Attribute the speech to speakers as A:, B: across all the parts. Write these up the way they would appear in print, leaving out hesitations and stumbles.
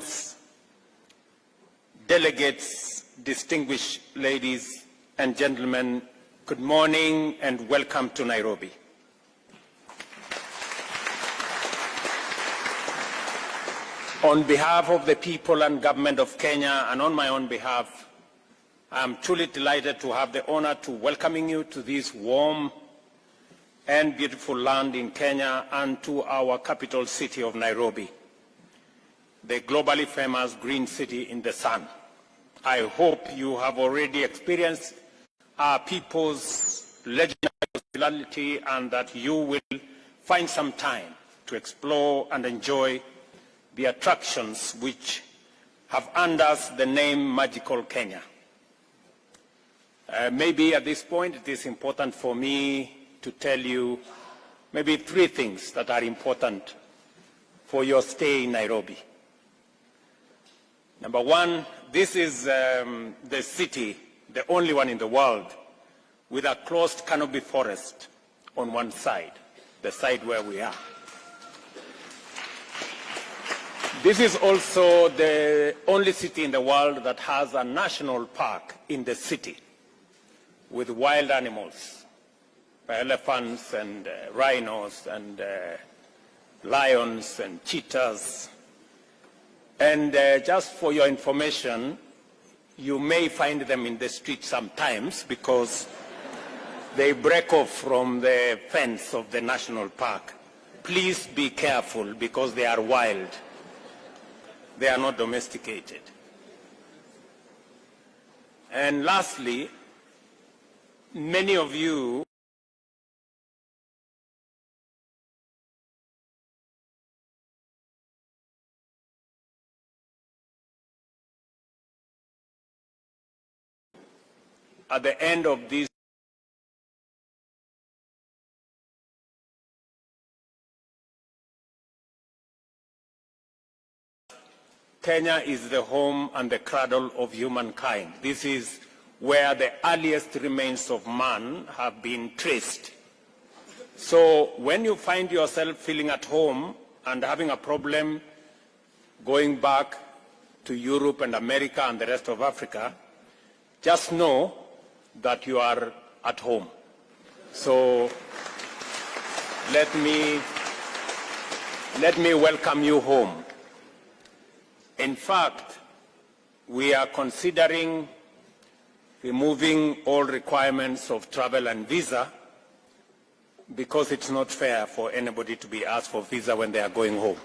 A: governments, delegates, distinguished ladies and gentlemen, good morning and welcome to Nairobi. On behalf of the people and government of Kenya and on my own behalf, I am truly delighted to have the honor to welcoming you to this warm and beautiful land in Kenya and to our capital city of Nairobi, the globally famous green city in the sun. I hope you have already experienced our people's legendary hospitality and that you will find some time to explore and enjoy the attractions which have earned us the name Magical Kenya. Maybe at this point it is important for me to tell you maybe 3 things that are important for your stay in Nairobi. Number 1, this is the city, the only one in the world, with a closed canopy forest on one side, the side where we are. This is also the only city in the world that has a national park in the city with wild animals, elephants and rhinos and lions and cheetahs. And just for your information, you may find them in the street sometimes because they break off from the fence of the national park. Please be careful because they are wild. They are not domesticated. And lastly, many of you at the end of this Kenya is the home and the cradle of humankind. This is where the earliest remains of man have been traced. So when you find yourself feeling at home and having a problem going back to Europe and America and the rest of Africa, just know that you are at home. So let me welcome you home. In fact, we are considering removing all requirements of travel and visa because it's not fair for anybody to be asked for visa when they are going home.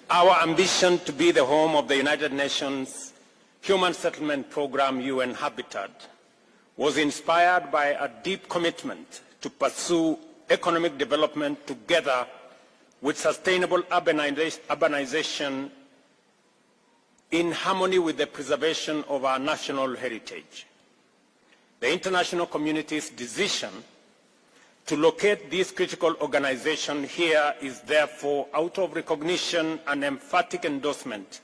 A: Our ambition to be the home of the United Nations Human Settlement Program, UN Habitat, was inspired by a deep commitment to pursue economic development together with sustainable urbanization in harmony with the preservation of our national heritage. The international community's decision to locate this critical organization here is therefore out of recognition and emphatic endorsement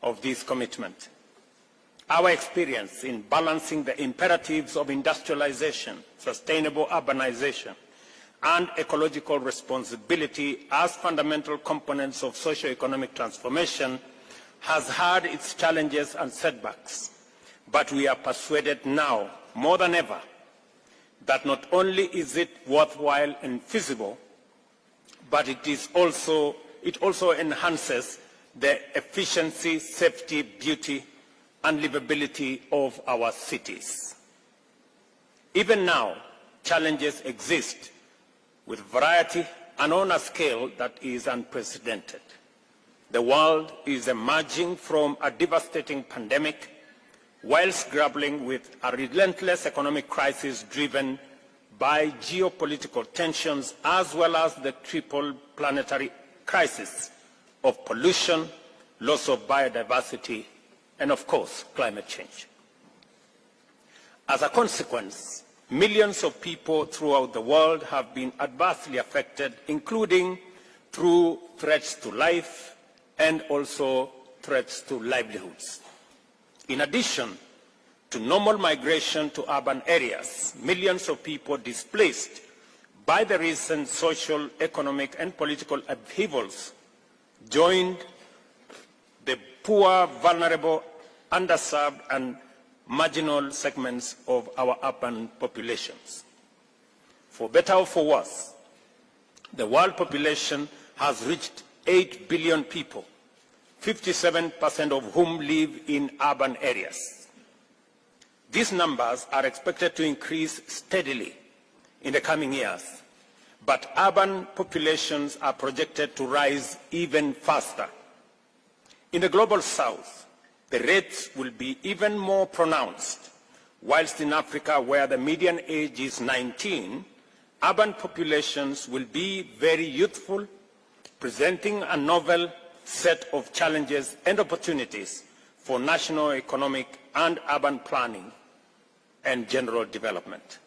A: of this commitment. Our experience in balancing the imperatives of industrialization, sustainable urbanization, and ecological responsibility as fundamental components of socio-economic transformation has had its challenges and setbacks. But we are persuaded now, more than ever, that not only is it worthwhile and feasible, but it also enhances the efficiency, safety, beauty, and livability of our cities. Even now, challenges exist with variety and on a scale that is unprecedented. The world is emerging from a devastating pandemic whilst grappling with a relentless economic crisis driven by geopolitical tensions as well as the triple planetary crisis of pollution, loss of biodiversity, and of course, climate change. As a consequence, millions of people throughout the world have been adversely affected, including through threats to life and also threats to livelihoods. In addition to normal migration to urban areas, millions of people displaced by the recent social, economic, and political upheavals joined the poor, vulnerable, underserved, and marginal segments of our urban populations. For better or for worse, the world population has reached 8 billion people, 57% of whom live in urban areas. These numbers are expected to increase steadily in the coming years, but urban populations are projected to rise even faster. In the global south, the rates will be even more pronounced, whilst in Africa, where the median age is 19, urban populations will be very youthful, presenting a novel set of challenges and opportunities for national economic and urban planning and general development.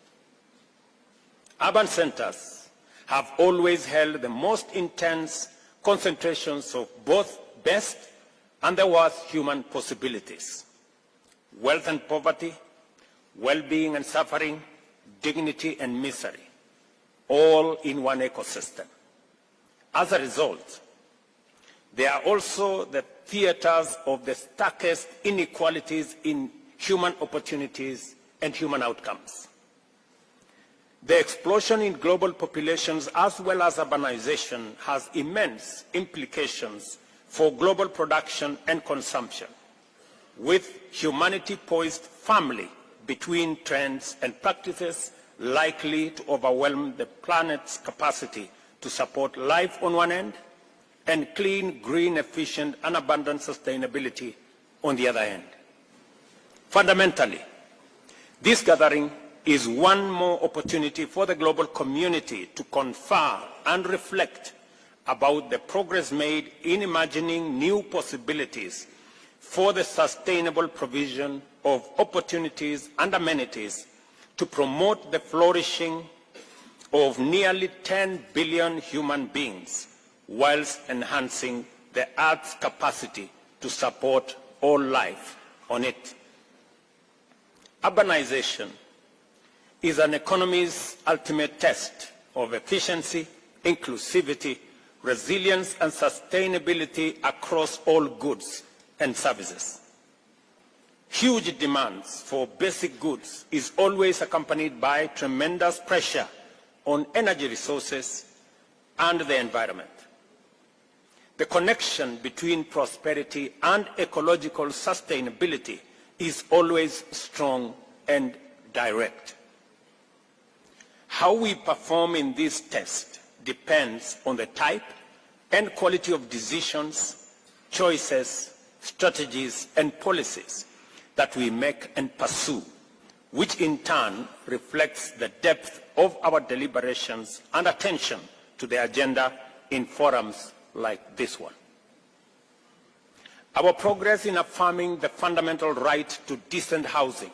A: Urban centers have always held the most intense concentrations of both best and the worst human possibilities: wealth and poverty, well-being and suffering, dignity and misery, all in one ecosystem. As a result, they are also the theaters of the starkest inequalities in human opportunities and human outcomes. The explosion in global populations as well as urbanization has immense implications for global production and consumption, with humanity poised firmly between trends and practices likely to overwhelm the planet's capacity to support life on one end and clean, green, efficient, and abundant sustainability on the other end. Fundamentally, this gathering is one more opportunity for the global community to confer and reflect about the progress made in imagining new possibilities for the sustainable provision of opportunities and amenities to promote the flourishing of nearly 10 billion human beings, whilst enhancing the Earth's capacity to support all life on it. Urbanization is an economy's ultimate test of efficiency, inclusivity, resilience, and sustainability across all goods and services. Huge demands for basic goods is always accompanied by tremendous pressure on energy resources and the environment. The connection between prosperity and ecological sustainability is always strong and direct. How we perform in this test depends on the type and quality of decisions, choices, strategies, and policies that we make and pursue, which in turn reflects the depth of our deliberations and attention to the agenda in forums like this one. Our progress in affirming the fundamental right to decent housing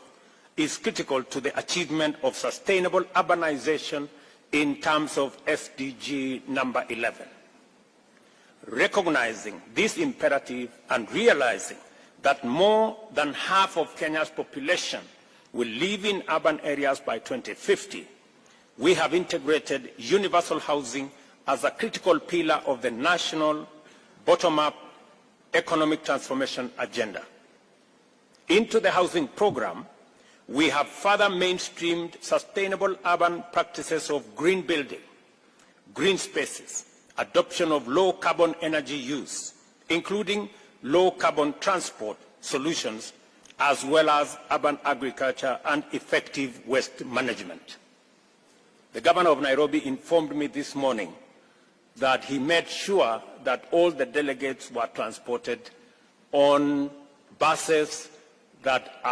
A: is critical to the achievement of sustainable urbanization in terms of SDG number 11. Recognizing this imperative and realizing that more than half of Kenya's population will live in urban areas by 2050, we have integrated universal housing as a critical pillar of the national bottom-up economic transformation agenda. Into the housing program, we have further mainstreamed sustainable urban practices of green building, green spaces, adoption of low-carbon energy use, including low-carbon transport solutions, as well as urban agriculture and effective waste management. The Governor of Nairobi informed me this morning that he made sure that all the delegates were transported on buses that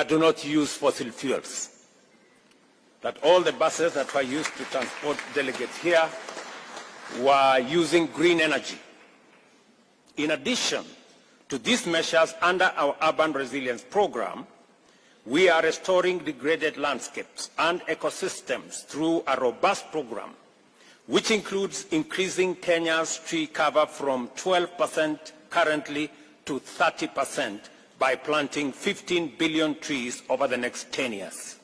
A: do not use fossil fuels, that all the buses that were used to transport delegates here were using green energy. In addition to these measures under our urban resilience program, we are restoring degraded landscapes and ecosystems through a robust program, which includes increasing Kenya's tree cover from 12% currently to 30% by planting 15 billion trees over the next 10 years.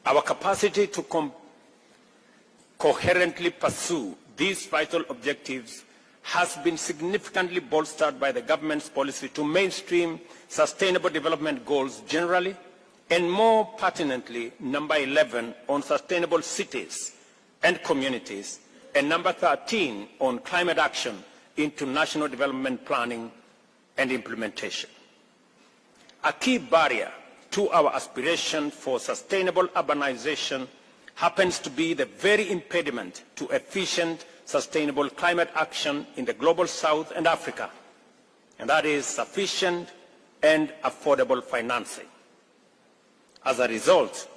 A: Our capacity to coherently pursue these vital objectives has been significantly bolstered by the government's policy to mainstream sustainable development goals generally, and more pertinently, number 11 on sustainable cities and communities, and number 13 on climate action into national development planning and implementation. A key barrier to our aspiration for sustainable urbanization happens to be the very impediment to efficient, sustainable climate action in the global South and Africa, and that is sufficient and affordable financing. As a result,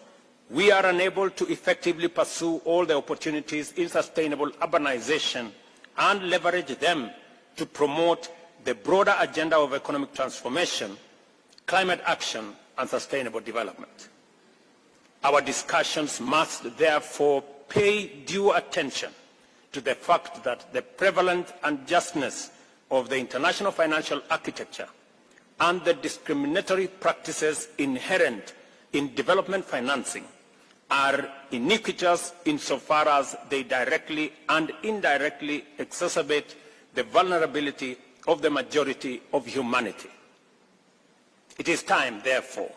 A: we are unable to effectively pursue all the opportunities in sustainable urbanization and leverage them to promote the broader agenda of economic transformation, climate action, and sustainable development. Our discussions must therefore pay due attention to the fact that the prevalent unjustness of the international financial architecture and the discriminatory practices inherent in development financing are iniquitous insofar as they directly and indirectly exacerbate the vulnerability of the majority of humanity. It is time, therefore,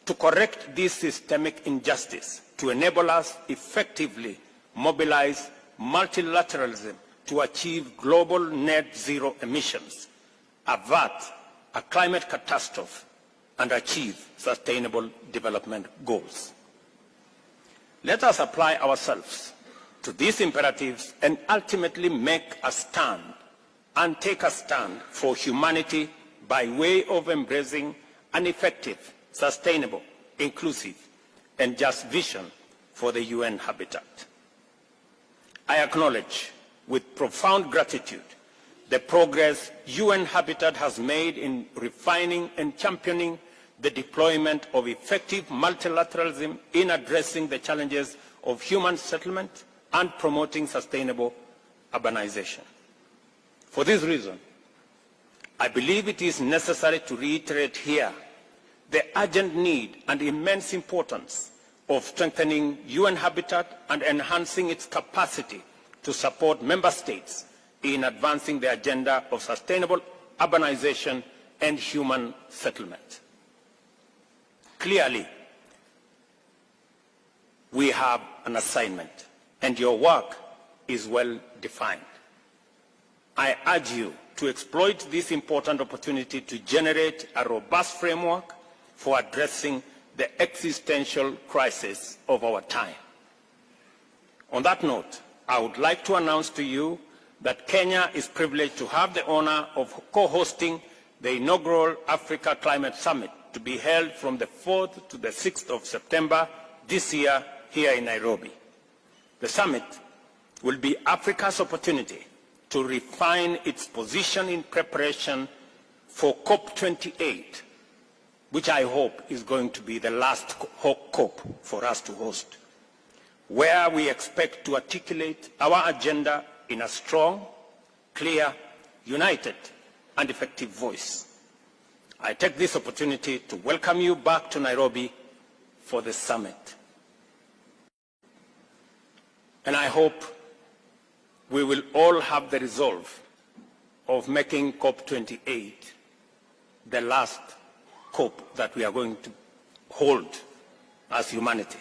A: to correct this systemic injustice to enable us effectively mobilize multilateralism to achieve global net zero emissions, avert a climate catastrophe, and achieve sustainable development goals. Let us apply ourselves to these imperatives and ultimately make a stand and take a stand for humanity by way of embracing an effective, sustainable, inclusive, and just vision for the UN habitat. I acknowledge with profound gratitude the progress UN Habitat has made in refining and championing the deployment of effective multilateralism in addressing the challenges of human settlement and promoting sustainable urbanization. For this reason, I believe it is necessary to reiterate here the urgent need and immense importance of strengthening UN Habitat and enhancing its capacity to support member states in advancing the agenda of sustainable urbanization and human settlement. Clearly, we have an assignment, and your work is well defined. I urge you to exploit this important opportunity to generate a robust framework for addressing the existential crisis of our time. On that note, I would like to announce to you that Kenya is privileged to have the honor of co-hosting the inaugural Africa Climate Summit to be held from the 4th to the 6th of September this year here in Nairobi. The summit will be Africa's opportunity to refine its position in preparation for COP28, which I hope is going to be the last COP for us to host, where we expect to articulate our agenda in a strong, clear, united, and effective voice. I take this opportunity to welcome you back to Nairobi for the summit. And I hope we will all have the resolve of making COP28 the last COP that we are going to hold as humanity.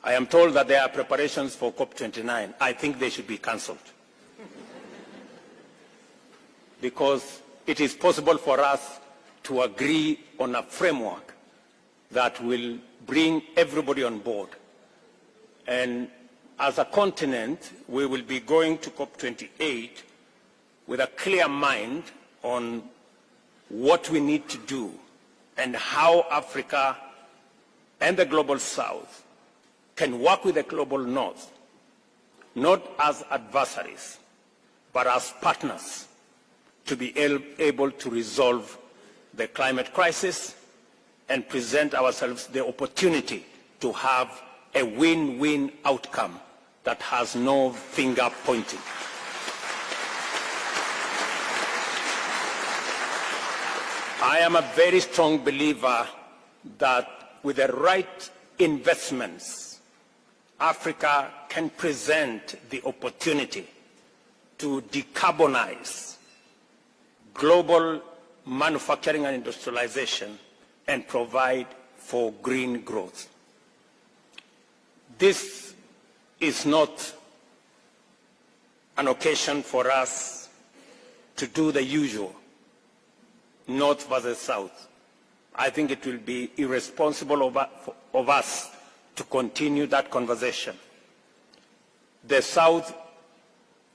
A: I am told that there are preparations for COP29. I think they should be cancelled. Because it is possible for us to agree on a framework that will bring everybody on board. And as a continent, we will be going to COP28 with a clear mind on what we need to do and how Africa and the global South can work with the global North, not as adversaries, but as partners to be able to resolve the climate crisis and present ourselves the opportunity to have a win-win outcome that has no finger pointing. I am a very strong believer that with the right investments Africa can present the opportunity to decarbonize global manufacturing and industrialization and provide for green growth. This is not an occasion for us to do the usual, North versus South. I think it will be irresponsible of us to continue that conversation. The South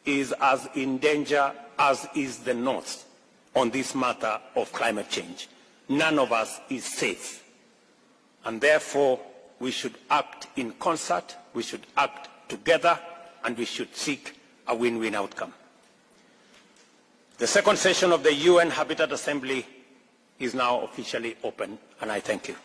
A: is as in danger as is the North on this matter of climate change. None of us is safe. And therefore, we should act in concert, we should act together, and we should seek a win-win outcome. The second session of the UN Habitat Assembly is now officially open, and I thank you.